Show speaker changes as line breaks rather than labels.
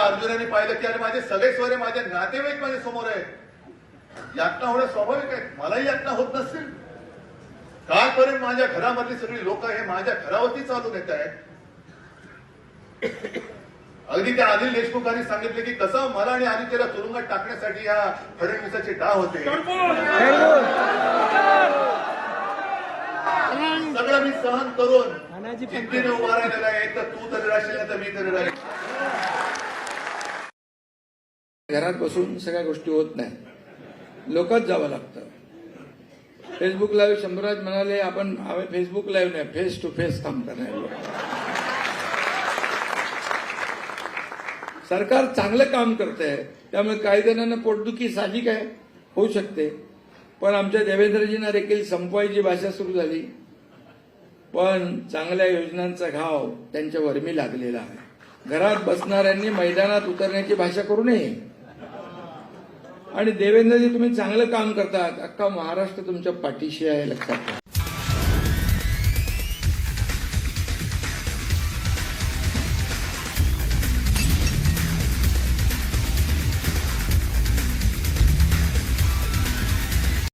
अर्जुनाने पाहिलं की अरे माझे सगळे स्वरे माझे नातेवाईक माझ्या समोर आहेत, यातना होणं स्वाभाविक आहे, मलाही यातना होत नसतील. कालपर्यंत माझ्या घरामधली सगळी लोक हे माझ्या घरावरती चालून येत आहेत. अगदी त्या अनिल देशमुखांनी सांगितले की कसं मला आणि आदित्यला तुरुंगात टाकण्यासाठी या फडणवीसाचे डाव होते. सगळं मी सहन करून जिद्दीने उभा राहिलेला आहे. तर तू तरी राहशील ना तर मी तरी राहील.
घरात बसून सगळ्या गोष्टी होत नाही, लोकात जावं लागतं. फेसबुक लाईव्ह शंभराज म्हणाले आपण फेसबुक लाईव्ह नाही, फेस टू फेस काम करणार. सरकार चांगलं काम करत आहे, त्यामुळे काही जणांना पोटदुखी साहजिक आहे, होऊ शकते. पण आमच्या देवेंद्रजींना देखील संपवायची भाषा सुरू झाली. पण चांगल्या योजनांचा घाव त्यांच्या वर्मी लागलेला आहे. घरात बसणाऱ्यांनी मैदानात उतरण्याची भाषा करू नये. आणि देवेंद्रजी तुम्ही चांगलं काम करतात, अख्खा महाराष्ट्र तुमच्या पाठीशी आहे, लक्षात घ्या.